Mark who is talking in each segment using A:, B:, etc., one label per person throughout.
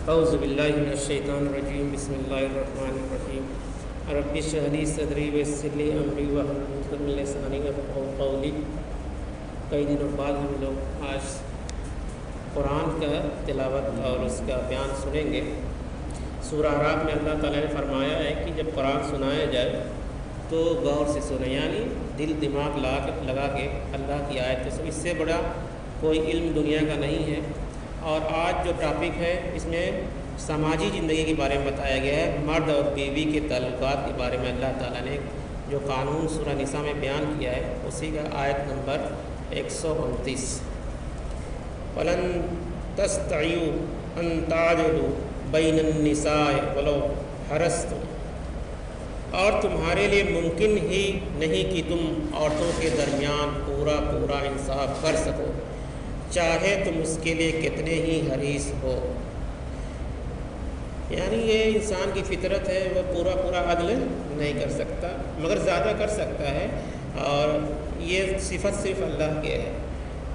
A: اعوذ باللہ من الشیطان الرجیم بسم اللہ الرحمن الرحیم رب اشرح لی صدری ویسر لی امری واحلل عقدۃ من لسانی یفقہوا قولی۔ کئی دنوں بعد ہم لوگ آج قرآن کا تلاوت اور اس کا بیان سنیں گے۔ سورہ اعراف میں اللہ تعالیٰ نے فرمایا ہے کہ جب قرآن سنایا جائے تو غور سے سنیں، یعنی دل دماغ لگا کے اللہ کی آیت کو سنیں۔ اس سے بڑا کوئی علم دنیا کا نہیں ہے۔ اور آج جو ٹاپک ہے اس میں سماجی زندگی کے بارے میں بتایا گیا ہے، مرد اور بیوی کے تعلقات کے بارے میں اللہ تعالیٰ نے جو قانون سورہ نساء میں بیان کیا ہے اسی کا آیت نمبر 129۔ وَلَن تَسْتَطِيعُوا أَن تَعْدِلُوا بَيْنَ النِّسَاءِ وَلَوْ حَرَصْتُمْ، اور تمہارے لیے ممکن ہی نہیں کہ تم عورتوں کے درمیان پورا انصاف کر سکو، چاہے تم اس کے لیے کتنے ہی حریص ہو۔ یعنی یہ انسان کی فطرت ہے، وہ پورا عدل نہیں کر سکتا مگر زیادہ کر سکتا ہے، اور یہ صفت صرف اللہ کے ہے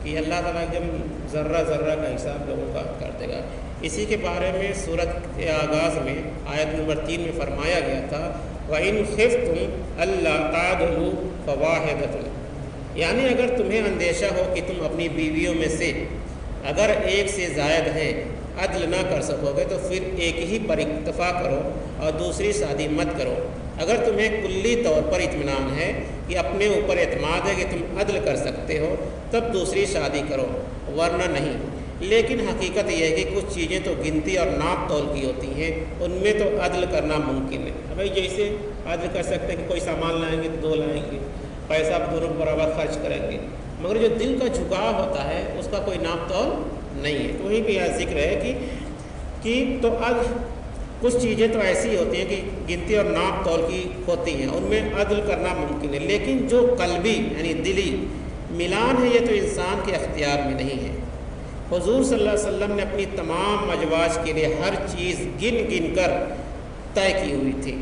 A: کہ اللہ تعالیٰ جب ذرہ کا حساب لوگوں کا کر دے گا۔ اسی کے بارے میں سورت کے آغاز میں آیت نمبر 3 میں فرمایا گیا تھا وَإِنْ خِفْتُمْ أَلَّا تَعْدِلُوا فَوَاحِدَةٌ، یعنی اگر تمہیں اندیشہ ہو کہ تم اپنی بیویوں میں سے اگر ایک سے زائد ہیں عدل نہ کر سکو گے تو پھر ایک ہی پر اکتفا کرو اور دوسری شادی مت کرو۔ اگر تمہیں کلی طور پر اطمینان ہے کہ اپنے اوپر اعتماد ہے کہ تم عدل کر سکتے ہو تب دوسری شادی کرو، ورنہ نہیں۔ لیکن حقیقت یہ ہے کہ کچھ چیزیں تو گنتی اور ناپ تول کی ہوتی ہیں، ان میں تو عدل کرنا ممکن ہے۔ بھائی جیسے عدل کر سکتے ہیں کہ کوئی سامان لائیں گے تو 2 لائیں گے، پیسہ دونوں برابر خرچ کریں گے، مگر جو دل کا جھکاؤ ہوتا ہے اس کا کوئی ناپ تول نہیں ہے۔ تو وہیں پہ یہ ذکر ہے کہ تو کچھ چیزیں تو ایسی ہوتی ہیں کہ گنتی اور ناپ تول کی ہوتی ہیں، ان میں عدل کرنا ممکن ہے، لیکن جو قلبی یعنی دلی ملان ہے یہ تو انسان کے اختیار میں نہیں ہے۔ حضور صلی اللہ علیہ وسلم نے اپنی تمام ازواج کے لیے ہر چیز گن کر طے کی ہوئی تھی۔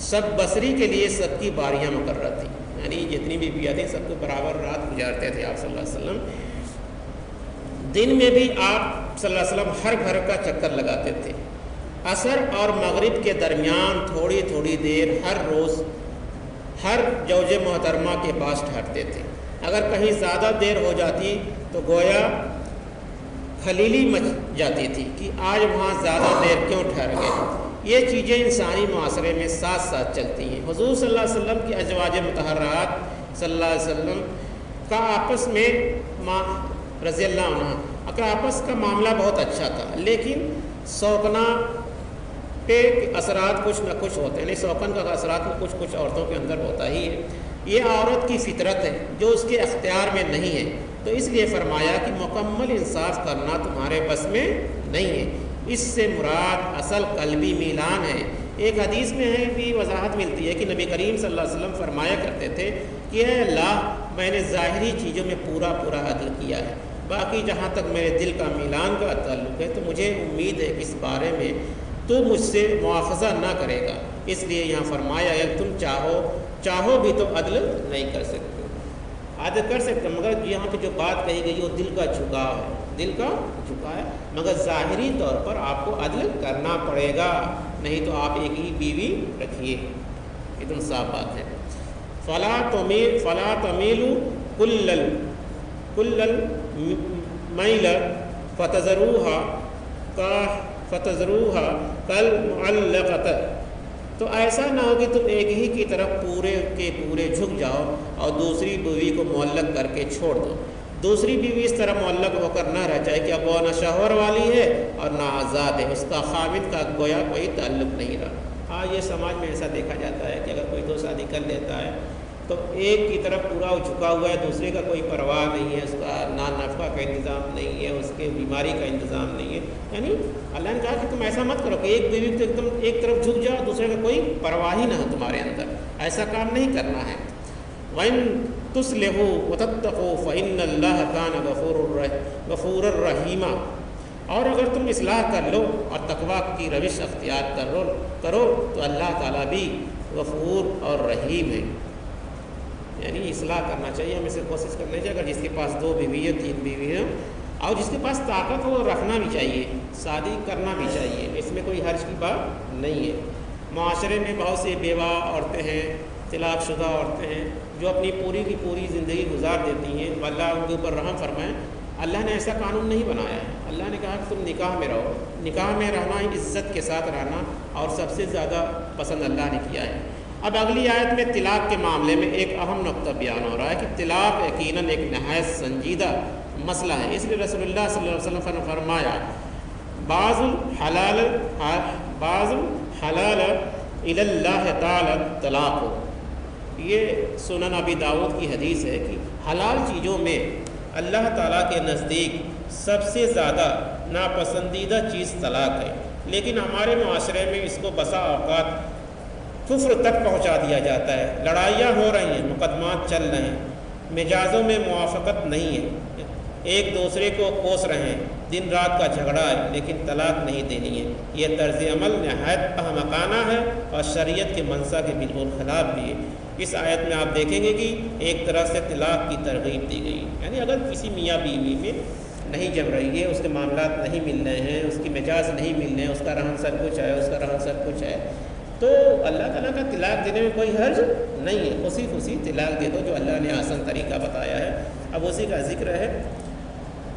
A: سب بصری کے لیے سب کی باریاں مقرر تھیں، یعنی جتنی بھی بیویاں تھیں سب کو برابر رات گزارتے تھے آپ صلی اللہ علیہ وسلم۔ دن میں بھی آپ صلی اللہ علیہ وسلم ہر گھر کا چکر لگاتے تھے۔ عصر اور مغرب کے درمیان تھوڑی دیر ہر روز ہر زوج محترمہ کے پاس ٹھہرتے تھے۔ اگر کہیں زیادہ دیر ہو جاتی تو گویا خلیلی مچ جاتی تھی کہ آج وہاں زیادہ دیر کیوں ٹھہر گئے۔ یہ چیزیں انسانی معاشرے میں ساتھ چلتی ہیں۔ حضور صلی اللہ علیہ وسلم کی ازواج مطہرات صلی اللہ علیہ وسلم کا آپس میں رضی اللہ عنہ کا آپس کا معاملہ بہت اچھا تھا، لیکن سوکنا پہ اثرات کچھ نہ کچھ ہوتے ہیں، یعنی سوکن کا اثرات میں کچھ عورتوں کے اندر ہوتا ہی ہے۔ یہ عورت کی فطرت ہے جو اس کے اختیار میں نہیں ہے، تو اس لیے فرمایا کہ مکمل انصاف کرنا تمہارے بس میں نہیں ہے۔ اس سے مراد اصل قلبی میلان ہے۔ ایک حدیث میں ہے بھی وضاحت ملتی ہے کہ نبی کریم صلی اللہ علیہ وسلم فرمایا کرتے تھے کہ اے اللہ، میں نے ظاہری چیزوں میں پورا عدل کیا ہے، باقی جہاں تک میرے دل کا میلان کا تعلق ہے تو مجھے امید ہے کہ اس بارے میں تو مجھ سے مواخذہ نہ کرے گا۔ اس لیے یہاں فرمایا اگر تم چاہو بھی تو عدل نہیں کر سکتے۔ عدل کر سکتے مگر یہاں پہ جو بات کہی گئی وہ دل کا جھکاؤ ہے، مگر ظاہری طور پر آپ کو عدل کرنا پڑے گا، نہیں تو آپ ایک ہی بیوی رکھیے، یہ تو صاف بات ہے۔ فلا تمیلوا کل المیل فتذروها کالمعلقۃ، تو ایسا نہ ہو کہ تم ایک ہی کی طرف پورے جھک جاؤ اور دوسری بیوی کو معلق کر کے چھوڑ دو۔ دوسری بیوی اس طرح معلق ہو کر نہ رہ جائے کہ اب وہ نہ شوہر والی ہے اور نہ آزاد ہے، اس کا خاوند کا گویا کوئی تعلق نہیں رہا۔ آج یہ سماج میں ایسا دیکھا جاتا ہے کہ اگر کوئی 2 شادی کر لیتا ہے تو ایک کی طرف پورا جھکا ہوا ہے، دوسرے کا کوئی پرواہ نہیں ہے، اس کا نہ نفقہ کا انتظام نہیں ہے، اس کے بیماری کا انتظام نہیں ہے۔ یعنی اللہ نے کہا کہ تم ایسا مت کرو کہ ایک بیوی تو ایک دم ایک طرف جھک جاؤ، دوسرے کا کوئی پرواہ ہی نہ ہو تمہارے اندر، ایسا کام نہیں کرنا ہے۔ وَإِن تُصْلِحُوا وَتَتَّقُوا فَإِنَّ اللَّهَ كَانَ غَفُورًا رَحِيمًا، اور اگر تم اصلاح کر لو اور تقویٰ کی روش اختیار کرو تو اللہ تعالیٰ بھی غفور اور رحیم ہے۔ یعنی اصلاح کرنا چاہیے، ہمیں سے کوشش کرنی چاہیے اگر جس کے پاس 2 بیوی ہے 3 بیوی ہے اور جس کے پاس طاقت وہ رکھنا بھی چاہیے، شادی کرنا بھی چاہیے، اس میں کوئی حرج کی بات نہیں ہے۔ معاشرے میں بہت سی بیوہ عورتیں ہیں، طلاق شدہ عورتیں ہیں جو اپنی پوری کی پوری زندگی گزار دیتی ہیں، اللہ ان کے اوپر رحم فرمائیں۔ اللہ نے ایسا قانون نہیں بنایا ہے، اللہ نے کہا کہ تم نکاح میں رہو، نکاح میں رہنا عزت کے ساتھ رہنا، اور سب سے زیادہ پسند اللہ نے کیا ہے۔ اب اگلی آیت میں طلاق کے معاملے میں ایک اہم نقطہ بیان ہو رہا ہے کہ طلاق یقیناً ایک نہایت سنجیدہ مسئلہ ہے، اس لیے رسول اللہ صلی اللہ علیہ وسلم نے فرمایا بعض الحلال الی اللہ تعالی طلاق۔ یہ سنن ابی داؤد کی حدیث ہے کہ حلال چیزوں میں اللہ تعالیٰ کے نزدیک سب سے زیادہ ناپسندیدہ چیز طلاق ہے، لیکن ہمارے معاشرے میں اس کو بسا اوقات کفر تک پہنچا دیا جاتا ہے۔ لڑائیاں ہو رہی ہیں، مقدمات چل رہے ہیں، مجازوں میں موافقت نہیں ہے، ایک دوسرے کو کوس رہے ہیں، دن رات کا جھگڑا ہے، لیکن طلاق نہیں دینی ہے۔ یہ طرز عمل نہایت احمقانہ ہے اور شریعت کے منصا کے بالکل خلاف بھی ہے۔ اس آیت میں آپ دیکھیں گے کہ ایک طرح سے طلاق کی ترغیب دی گئی، یعنی اگر کسی میاں بیوی میں نہیں جم رہی ہے، اس کے معاملات نہیں مل رہے ہیں، اس کی مجاز نہیں مل رہے ہیں، اس کا رہن سب کچھ ہے، اس کا رہن سب کچھ ہے، تو اللہ تعالیٰ کا طلاق دینے میں کوئی حرج نہیں ہے، اسی طلاق دے دو جو اللہ نے آسان طریقہ بتایا ہے۔ اب اسی کا ذکر ہے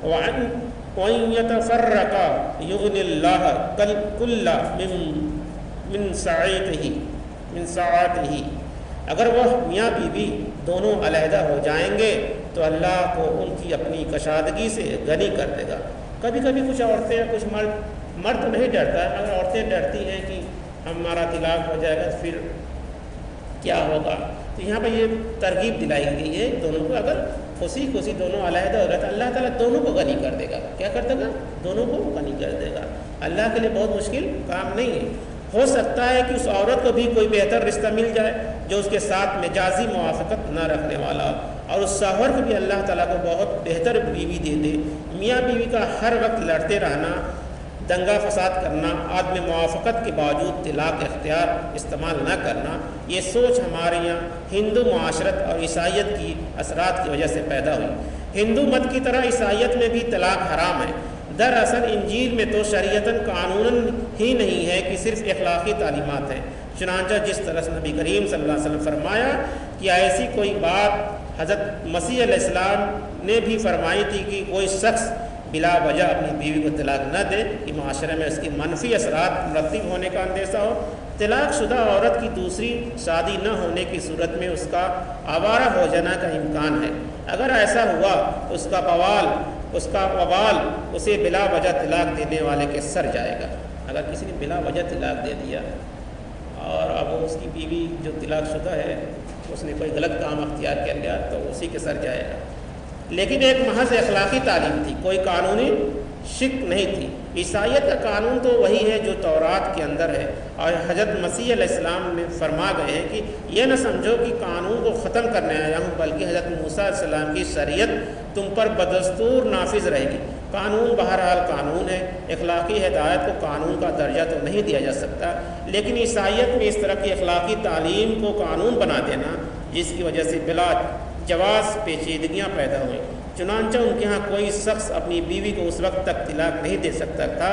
A: وَإِن يَتَفَرَّقَا يُغْنِ اللَّهَ كُلًّا مِّن سَعَتِهِ۔ اگر وہ میاں بیوی دونوں علیحدہ ہو جائیں گے تو اللہ کو ان کی اپنی کشادگی سے غنی کر دے گا۔ کبھی کبھی کچھ عورتیں، کچھ مرد تو نہیں ڈرتا ہے، اگر عورتیں ڈرتی ہیں کہ ہمارا طلاق ہو جائے گا تو پھر کیا ہوگا، تو یہاں پہ یہ ترغیب دلائی گئی ہے دونوں کو، اگر خوشی دونوں علیحدہ ہو گئے تو اللہ تعالیٰ دونوں کو غنی کر دے گا۔ کیا کر دے گا؟ دونوں کو غنی کر دے گا۔ اللہ کے لیے بہت مشکل کام نہیں ہے۔ ہو سکتا ہے کہ اس عورت کو بھی کوئی بہتر رشتہ مل جائے جو اس کے ساتھ مجازی موافقت نہ رکھنے والا، اور اس شوہر کو بھی اللہ تعالیٰ کو بہت بہتر بیوی دے دے۔ میاں بیوی کا ہر وقت لڑتے رہنا، دنگا فساد کرنا، عدم موافقت کے باوجود طلاق اختیار استعمال نہ کرنا، یہ سوچ ہمارے یہاں ہندو معاشرت اور عیسائیت کی اثرات کی وجہ سے پیدا ہوئی۔ ہندو مت کی طرح عیسائیت میں بھی طلاق حرام ہے۔ دراصل انجیل میں تو شریعتاً قانوناً ہی نہیں ہے کہ صرف اخلاقی تعلیمات ہیں، چنانچہ جس طرح سے نبی کریم صلی اللہ علیہ وسلم فرمایا کہ ایسی کوئی بات حضرت مسیح علیہ السلام نے بھی فرمائی تھی کہ کوئی شخص بلا وجہ اپنی بیوی کو طلاق نہ دے کہ معاشرے میں اس کی منفی اثرات مرتب ہونے کا اندیشہ ہو۔ طلاق شدہ عورت کی دوسری شادی نہ ہونے کی صورت میں اس کا آوارہ ہو جانا کا امکان ہے۔ اگر ایسا ہوا تو اس کا وبال اسے بلا وجہ طلاق دینے والے کے سر جائے گا۔ اگر کسی نے بلا وجہ طلاق دے دیا اور اب اس کی بیوی جو طلاق شدہ ہے اس نے کوئی غلط کام اختیار کر لیا تو اسی کے سر جائے گا۔ لیکن ایک محض اخلاقی تعلیم تھی، کوئی قانونی شک نہیں تھی۔ عیسائیت کا قانون تو وہی ہے جو تورات کے اندر ہے، اور حضرت مسیح علیہ السلام میں فرما گئے ہیں کہ یہ نہ سمجھو کہ قانون کو ختم کرنے آیا ہوں، بلکہ حضرت موسیٰ علیہ السلام کی شریعت تم پر بدستور نافذ رہے گی۔ قانون بہرحال قانون ہے، اخلاقی ہدایت کو قانون کا درجہ تو نہیں دیا جا سکتا، لیکن عیسائیت میں اس طرح کی اخلاقی تعلیم کو قانون بنا دینا جس کی وجہ سے بلا جواز پیچیدگیاں پیدا ہوئیں۔ چنانچہ ان کے ہاں کوئی شخص اپنی بیوی کو اس وقت تک طلاق نہیں دے سکتا تھا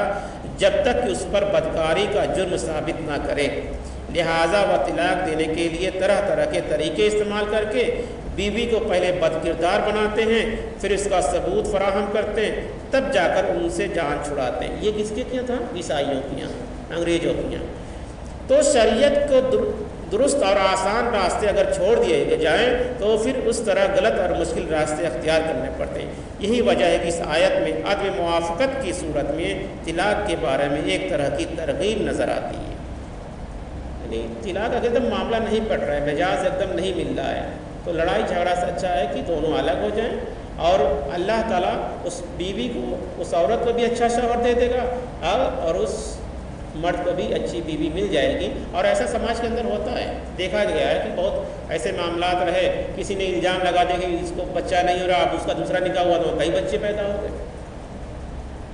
A: جب تک کہ اس پر بدکاری کا جرم ثابت نہ کرے، لہٰذا وہ طلاق دینے کے لیے طرح طرح کے طریقے استعمال کر کے بیوی کو پہلے بد کردار بناتے ہیں، پھر اس کا ثبوت فراہم کرتے ہیں، تب جا کر ان سے جان چھڑاتے ہیں۔ یہ کس کے کیا تھا؟ عیسائیوں کے یہاں، انگریزوں کے یہاں۔ تو شریعت کو درست اور آسان راستے اگر چھوڑ دیے جائیں تو پھر اس طرح غلط اور مشکل راستے اختیار کرنے پڑتے ہیں۔ یہی وجہ ہے کہ اس آیت میں عدم موافقت کی صورت میں طلاق کے بارے میں ایک طرح کی ترغیب نظر آتی ہے، یعنی طلاق اگر ایک دم معاملہ نہیں پڑ رہا ہے، مجاز ایک دم نہیں مل رہا ہے، تو لڑائی جھگڑا سے اچھا ہے کہ دونوں الگ ہو جائیں، اور اللہ تعالیٰ اس بیوی کو، اس عورت کو بھی اچھا شوہر دے دے گا، اور اس مرد کو بھی اچھی بیوی مل جائے گی۔ اور ایسا سماج کے اندر ہوتا ہے، دیکھا گیا ہے کہ بہت ایسے معاملات رہے، کسی نے الزام لگا دیا کہ اس کو بچہ نہیں ہو رہا، اب اس کا دوسرا نکاح ہوا تو کئی بچے پیدا ہو گئے۔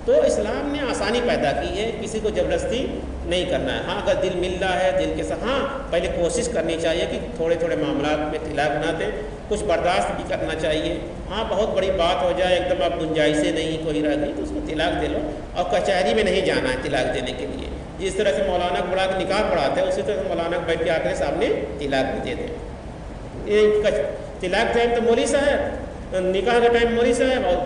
A: تو اسلام نے آسانی پیدا کی ہے، کسی کو زبردستی نہیں کرنا ہے۔ ہاں اگر دل مل رہا ہے، دل کے ساتھ، ہاں پہلے کوشش کرنی چاہیے کہ تھوڑے تھوڑے معاملات میں طلاق نہ دیں، کچھ برداشت بھی کرنا چاہیے. ہاں بہت بڑی بات ہو جائے ایک دم اب گنجائش سے نہیں کوئی رہ گئی تو اس کو طلاق دے لو, اور کچہری میں نہیں جانا ہے طلاق دینے کے لیے. جس طرح سے مولانا کو بڑھا کے نکاح پڑھاتے ہیں اسی طرح سے مولانا کو بیٹھ کے آ کے سامنے طلاق بھی دے دیں. طلاق ٹائم تو مولوی صاحب, نکاح کا ٹائم مولوی صاحب, اور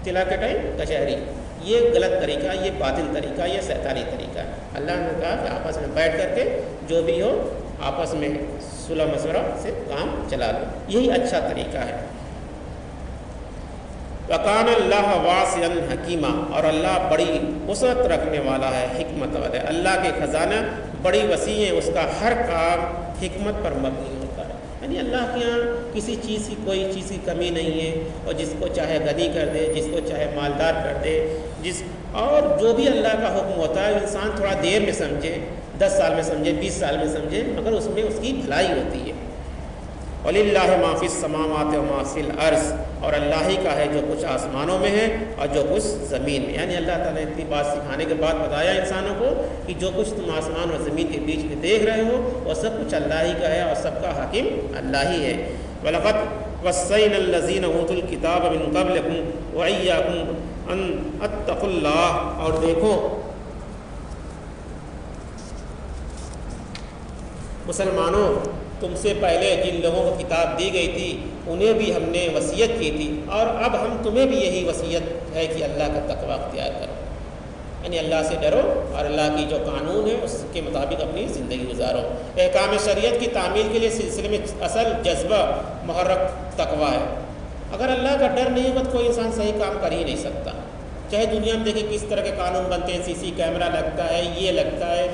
A: طلاق کا ٹائم کچہری. یہ غلط طریقہ, یہ باطل طریقہ, یہ شیطانی طریقہ ہے. اللہ نے کہا کہ آپس میں بیٹھ کر کے جو بھی ہو آپس میں صلح مشورہ سے کام چلا لو, یہی اچھا طریقہ ہے. وَقَانَ اللَّهَ وَاسِعًا حَكِيمًا, اور اللہ بڑی وسعت رکھنے والا ہے, حکمت والا ہے. اللہ کے خزانہ بڑی وسیع ہے, اس کا ہر کام حکمت پر مبنی ہوتا ہے. یعنی اللہ کے یہاں کسی چیز کی کوئی چیز کی کمی نہیں ہے, اور جس کو چاہے غنی کر دے, جس کو چاہے مالدار کر دے, اور جو بھی اللہ کا حکم ہوتا ہے انسان تھوڑا دیر میں سمجھے, 10 سال میں سمجھے, 20 سال میں سمجھے, مگر اس میں اس کی بھلائی ہوتی ہے. وَلِلَّهِ مَا فِي السَّمَاوَاتِ وَمَا فِي الْأَرْضِ, اور اللہ ہی کا ہے جو کچھ آسمانوں میں ہے اور جو کچھ زمین میں. یعنی اللہ تعالیٰ نے اتنی بات سکھانے کے بعد بتایا انسانوں کو کہ جو کچھ تم آسمان اور زمین کے بیچ میں دیکھ رہے ہو وہ سب کچھ اللہ ہی کا ہے, اور سب کا حاکم اللہ ہی ہے. وَلَقَدْ وَصَّيْنَا الَّذِينَ أُوتُوا الْكِتَابَ مِن قَبْلِكُمْ وَإِيَّاكُمْ أَنْ اتَّقُوا اللَّهَ, اور دیکھو مسلمانوں تم سے پہلے جن لوگوں کو کتاب دی گئی تھی انہیں بھی ہم نے وصیت کی تھی, اور اب ہم تمہیں بھی یہی وصیت ہے کہ اللہ کا تقوی اختیار کرو. یعنی اللہ سے ڈرو اور اللہ کی جو قانون ہے اس کے مطابق اپنی زندگی گزارو. احکام شریعت کی تعمیل کے لیے سلسلے میں اصل جذبہ محرک تقوی ہے. اگر اللہ کا ڈر نہیں ہوگا تو کوئی انسان صحیح کام کر ہی نہیں سکتا. چاہے دنیا میں دیکھیں کس طرح کے قانون بنتے ہیں, سی کیمرہ لگتا ہے, یہ لگتا ہے,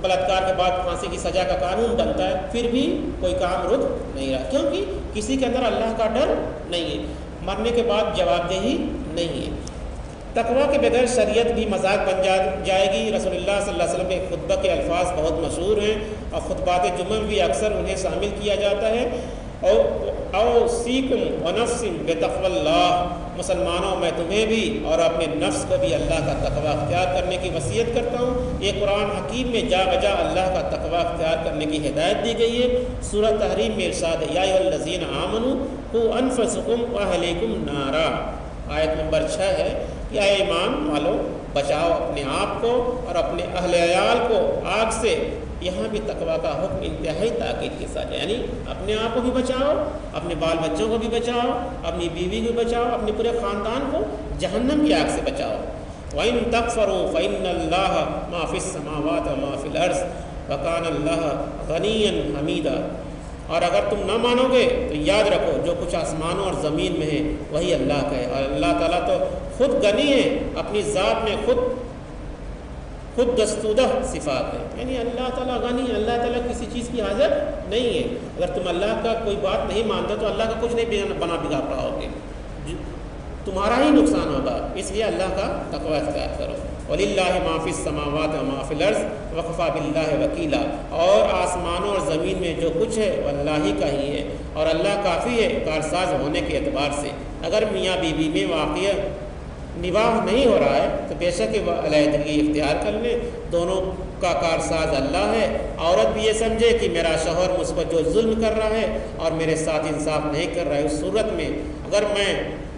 A: بلاತ್ಕಾರ کے بعد پھانسی کی سزا کا قانون بنتا ہے, پھر بھی کوئی کام رک نہیں رہا, کیونکہ کسی کے اندر اللہ کا ڈر نہیں ہے, مرنے کے بعد جواب دہی نہیں ہے. تقوی کے بغیر شریعت بھی مذاق بن جائے گی. رسول اللہ صلی اللہ علیہ وسلم کے خطبہ کے الفاظ بہت مشہور ہیں, اور خطبات جمعہ بھی اکثر انہیں شامل کیا جاتا ہے. اوصیکم ونفسی بتقوی اللہ, مسلمانوں میں تمہیں بھی اور اپنے نفس کو بھی اللہ کا تقوی اختیار کرنے کی وصیت کرتا ہوں. یہ قرآن حکیم میں جا بجا اللہ کا تقوی اختیار کرنے کی ہدایت دی گئی ہے. سورہ تحریم میں ارشاد ہے, یا ایھا الذین آمنوا قوا انفسکم واہلیکم نارا, آیت نمبر 6 ہے. یا ایمان والو بچاؤ اپنے آپ کو اور اپنے اہل عیال کو آگ سے. یہاں بھی تقوی کا حکم انتہائی تاکید کے ساتھ ہے, یعنی اپنے آپ کو بھی بچاؤ, اپنے بال بچوں کو بھی بچاؤ, اپنی بیوی کو بچاؤ, اپنے پورے خاندان کو جہنم کی آگ سے بچاؤ. وَإِن تَكْفُرُوا فَإِنَّ اللَّهَ مَا فِي السَّمَاوَاتِ وَمَا فِي الْأَرْضِ وَكَانَ اللَّهَ غَنِيًّا حَمِيدًا, اور اگر تم نہ مانو گے تو یاد رکھو جو کچھ آسمانوں اور زمین میں ہے وہی اللہ کا ہے, اور اللہ تعالیٰ تو خود غنی ہے, اپنی ذات میں خود دستودہ صفات ہے. یعنی اللہ تعالیٰ غنی ہے, اللہ تعالیٰ کسی چیز کی حاجت نہیں ہے. اگر تم اللہ کا کوئی بات نہیں مانتے تو اللہ کا کچھ نہیں بنا بگاڑ پاؤ گے, تمہارا ہی نقصان ہوگا. اس لیے اللہ کا تقوی اختیار کرو. وَلِلَّهِ مَا فِي السَّمَاوَاتِ وَمَا فِي الْأَرْضِ وَكَفَىٰ بِاللَّهِ وَكِيلًا, اور آسمانوں اور زمین میں جو کچھ ہے وہ اللہ ہی کا ہی ہے, اور اللہ کافی ہے کارساز ہونے کے اعتبار سے. اگر میاں بیوی میں واقعہ نباہ نہیں ہو رہا ہے تو بے شک وہ علیحدگی اختیار کر لیں, دونوں کا کارساز اللہ ہے. عورت بھی یہ سمجھے کہ میرا شوہر مجھ پر جو ظلم کر رہا ہے اور میرے ساتھ انصاف نہیں کر رہا ہے, اس صورت میں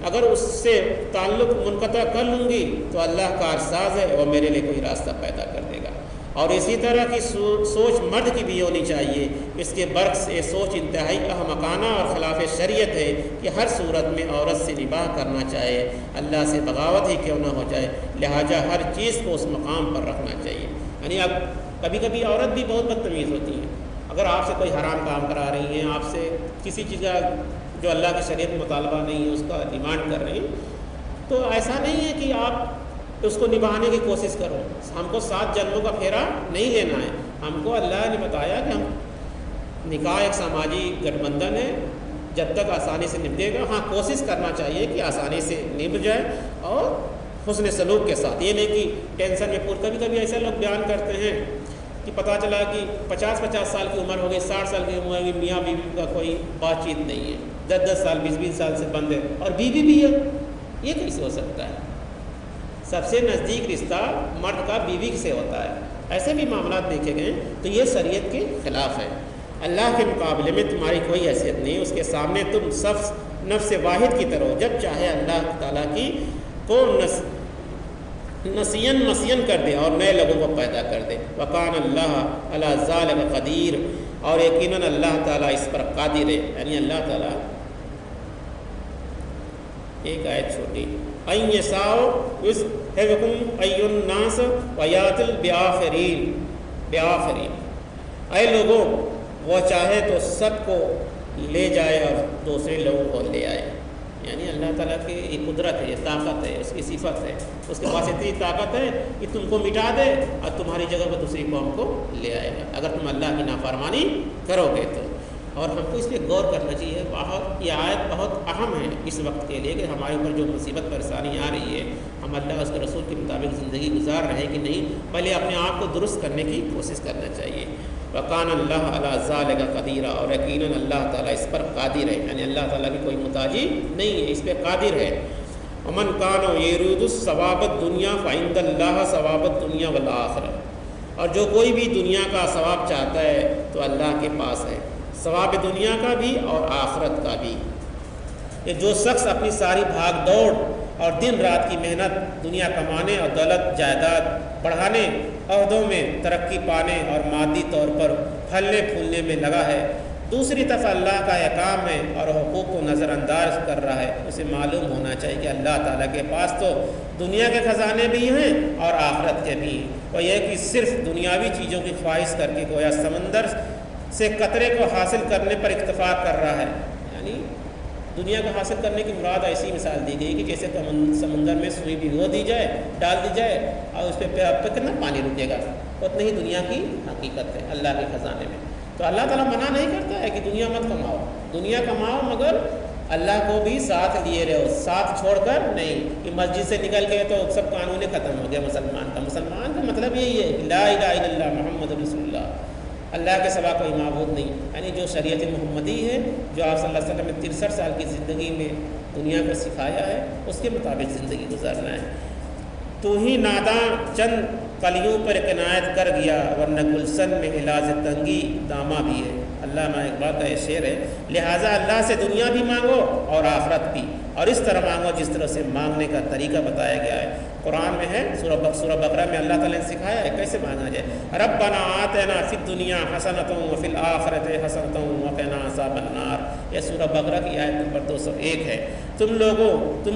A: اگر اس سے تعلق منقطع کر لوں گی تو اللہ کارساز ہے, وہ میرے لیے کوئی راستہ پیدا کر دے گا. اور اسی طرح کی سوچ مرد کی بھی ہونی چاہیے. اس کے برعکس یہ سوچ انتہائی احمقانہ اور خلاف شریعت ہے کہ ہر صورت میں عورت سے نباہ کرنا چاہے, اللہ سے بغاوت ہی کیوں نہ ہو جائے. لہٰذا ہر چیز کو اس مقام پر رکھنا چاہیے. یعنی اب کبھی کبھی عورت بھی بہت بدتمیز ہوتی ہے. اگر آپ سے کوئی حرام کام کرا رہی ہیں, آپ سے کسی چیز کا جو اللہ کی شریعت مطالبہ نہیں ہے اس کا ڈیمانڈ کر رہی ہیں, تو ایسا نہیں ہے کہ آپ اس کو نبھانے کی کوشش کرو. ہم کو 7 جنموں کا پھیرا نہیں لینا ہے. ہم کو اللہ نے بتایا کہ ہم نکاح ایک سماجی گٹھ بندھن ہے, جب تک آسانی سے نبھے گا. ہاں کوشش کرنا چاہیے کہ آسانی سے نبھ جائے اور حسن سلوک کے ساتھ. یہ نہیں کہ ٹینشن میں کبھی کبھی ایسے لوگ بیان کرتے ہیں کہ پتہ چلا کہ 50 سال کی عمر ہو گئی, 60 سال کی عمر ہو گئی, میاں بیوی کا کوئی بات چیت نہیں ہے, 10 سال 20 سال سے بند ہے, اور بیوی بھی ہے. یہ کیسے ہو سکتا ہے؟ سب سے نزدیک رشتہ مرد کا بیوی سے ہوتا ہے. ایسے بھی معاملات دیکھے گئے تو یہ شریعت کے خلاف ہے. اللہ کے مقابلے میں تمہاری کوئی حیثیت نہیں، اس کے سامنے تم سب نفس واحد کی طرح ہو۔ جب چاہے اللہ تعالیٰ کی کو نسین مسین کر دے اور نئے لوگوں کو پیدا کر دے۔ وَقَانَ اللَّهَ عَلَىٰ ذَلِكَ قَدِيرٌ، اور یقیناً اللہ تعالیٰ اس پر قادر ہے، یعنی اللہ تعالیٰ۔ ایک آیت چھوٹی، اَن يَشَاءَ يُذْهِبْكُمْ أَيُّ النَّاسِ وَيَأْتِ بِآخَرِينَ۔ اے لوگوں، وہ چاہے تو سب کو لے جائے اور دوسرے لوگوں کو لے آئے، یعنی اللہ تعالیٰ کی یہ قدرت ہے، یہ طاقت ہے، اس کی صفت ہے، اس کے پاس اتنی طاقت ہے کہ تم کو مٹا دے اور تمہاری جگہ پر دوسری قوم کو لے آئے گا اگر تم اللہ کی نافرمانی کرو گے تو۔ اور ہم کو اس پہ غور کرنا چاہیے، یہ آیت بہت اہم ہے اس وقت کے لیے کہ ہمارے اوپر جو مصیبت پریشانی آ رہی ہے، ہم اللہ اس کے رسول کے مطابق زندگی گزار رہے ہیں کہ نہیں، پہلے اپنے آپ کو درست کرنے کی کوشش کرنا چاہیے۔ وَقَانَ اللَّهَ عَلَىٰ ذَلِكَ قَدِيرٌ، اور یقیناً اللہ تعالیٰ اس پر قادر ہے، یعنی اللہ تعالیٰ کی کوئی محتاجی نہیں ہے، اس پہ قادر ہے۔ وَمَنْ كَانَ يُرِيدُ ثَوَابَ الدُّنْيَا فَعِندَ اللَّهِ ثَوَابُ الدُّنْيَا وَالْآخِرَةِ، اور جو کوئی بھی دنیا کا ثواب چاہتا ہے تو اللہ کے پاس ہے، ثواب دنیا کا بھی اور آخرت کا بھی۔ کہ جو شخص اپنی ساری بھاگ دوڑ اور دن رات کی محنت دنیا کمانے اور دولت جائیداد بڑھانے، عہدوں میں ترقی پانے اور مادی طور پر پھلنے پھولنے میں لگا ہے، دوسری طرف اللہ کا احکام ہے اور حقوق کو نظر انداز کر رہا ہے، اسے معلوم ہونا چاہیے کہ اللہ تعالیٰ کے پاس تو دنیا کے خزانے بھی ہیں اور آخرت کے بھی، اور یہ کہ صرف دنیاوی چیزوں کی خواہش کر کے گویا سمندر سے قطرے کو حاصل کرنے پر اکتفا کر رہا ہے، یعنی دنیا کو حاصل کرنے کی مراد ایسی مثال دی گئی کہ جیسے سمندر میں سوئی بھگو دی جائے، ڈال دی جائے اور اس پہ کتنا پانی رکے گا، اتنی ہی دنیا کی حقیقت ہے اللہ کے خزانے میں۔ تو اللہ تعالیٰ منع نہیں کرتا ہے کہ دنیا مت کماؤ، دنیا کماؤ مگر اللہ کو بھی ساتھ لیے رہو، ساتھ چھوڑ کر نہیں کہ مسجد سے نکل گئے تو سب قانون ختم ہو گیا مسلمان کا۔ مسلمان کا مطلب یہی ہے کہ لا الہ الا اللہ محمد رسول اللہ، اللہ کے سوا کوئی معبود نہیں، یعنی جو شریعت محمدی ہے، جو آپ صلی اللہ علیہ وسلم نے 63 سال کی زندگی میں دنیا کو سکھایا ہے، اس کے مطابق زندگی گزارنا ہے۔ تو ہی ناداں چند کلیوں پر عنایت کر گیا، ورنہ گلشن میں علاج تنگی دامہ بھی ہے۔ علامہ اقبال کا یہ شعر ہے، لہٰذا اللہ سے دنیا بھی مانگو اور آخرت بھی، اور اس طرح مانگو جس طرح سے مانگنے کا طریقہ بتایا گیا ہے۔ قرآن میں ہے، سورہ بقرہ میں اللہ تعالیٰ نے سکھایا ہے کیسے مانگا جائے۔ ربنا آتنا فی الدنیا حسنۃ وفی الآخرۃ حسنۃ وقنا عذاب النار، یہ سورہ بقرہ کی آیت نمبر 201 ہے۔ تم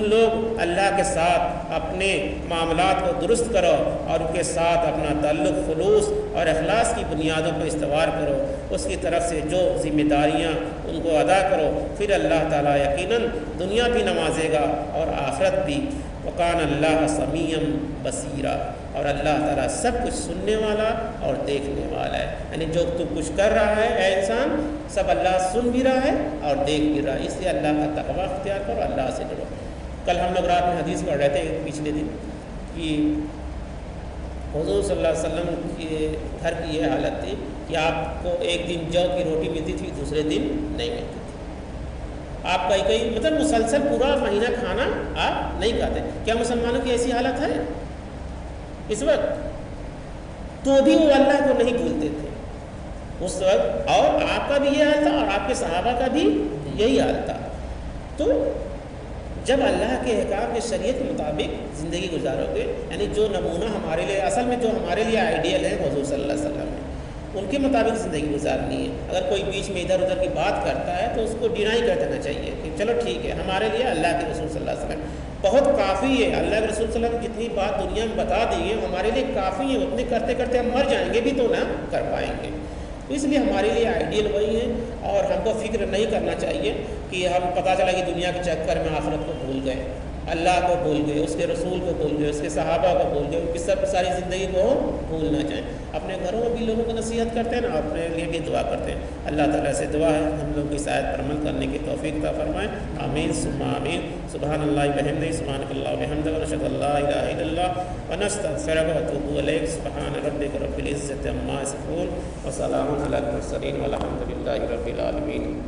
A: لوگ اللہ کے ساتھ اپنے معاملات کو درست کرو اور ان کے ساتھ اپنا تعلق خلوص اور اخلاص کی بنیادوں پر استوار کرو، اس کی طرف سے جو ذمہ داریاں ان کو ادا کرو، پھر اللہ تعالیٰ یقیناً دنیا بھی نوازے گا اور آخرت بھی۔ وَقَانَ اللَّهَ سَمِيعًا بَصِيرًا، اور اللہ تعالیٰ سب کچھ سننے والا اور دیکھنے والا ہے، یعنی جو تو کچھ کر رہا ہے اے انسان، سب اللہ سن بھی رہا ہے اور دیکھ بھی رہا ہے، اس لیے اللہ کا تقویٰ اختیار کرو، اللہ سے ڈرو۔ کل ہم لوگ رات میں حدیث پڑھ رہے تھے پچھلے دن کہ حضور صلی اللہ علیہ وسلم کے گھر کی یہ حالت تھی کہ آپ کو ایک دن جو کی روٹی ملتی تھی، دوسرے دن نہیں ملتی تھی، آپ کئی مطلب مسلسل پورا مہینہ کھانا آپ نہیں کھاتے۔ کیا مسلمانوں کی ایسی حالت ہے اس وقت؟ تو بھی وہ اللہ کو نہیں بھولتے تھے اس وقت، اور آپ کا بھی یہ حال تھا اور آپ کے صحابہ کا بھی یہی حال تھا۔ تو جب اللہ کے احکام کے شریعت کے مطابق زندگی گزارو گے، یعنی جو نمونہ ہمارے لیے اصل میں جو ہمارے لیے آئیڈیل ہے حضور صلی اللہ علیہ وسلم ہے، ان کے مطابق زندگی گزارنی ہے۔ اگر کوئی بیچ میں ادھر ادھر کی بات کرتا ہے تو اس کو ڈینائی کر دینا چاہیے کہ چلو ٹھیک ہے، ہمارے لیے اللہ کے رسول صلی اللہ علیہ وسلم بہت کافی ہے، اللہ کے رسول صلی اللہ علیہ وسلم جتنی بات دنیا میں بتا دی ہے ہمارے لیے کافی ہے، اتنے کرتے کرتے ہم مر جائیں گے بھی تو نہ کر پائیں گے۔ تو اس لیے ہمارے لیے آئیڈیل وہی ہے، اور ہم کو فکر نہیں کرنا چاہیے کہ ہم پتہ چلا کہ دنیا کے چکر میں آخرت کو بھول گئے، اللہ کو بھول گئے، اس کے رسول کو بھول گئے، اس کے صحابہ کو بھول گئے، ان کی ساری زندگی کو بھولنا چاہیں۔ اپنے گھروں میں بھی لوگوں کو نصیحت کرتے ہیں نا، اپنے لیے بھی دعا کرتے ہیں۔ اللہ تعالیٰ سے دعا ہے ہم لوگ کی آیت پر عمل کرنے کی توفیق عطا فرمائیں، آمین ثم آمین۔ سبحان اللہ وبحمدہ، سبحانک اللہم وبحمدک، ونشہد ان لا الہ الا اللہ ونستغفرک ونتوب الیک۔ سبحان ربک رب العزۃ عما یصفون وسلام علی المرسلین والحمد للہ رب العالمین۔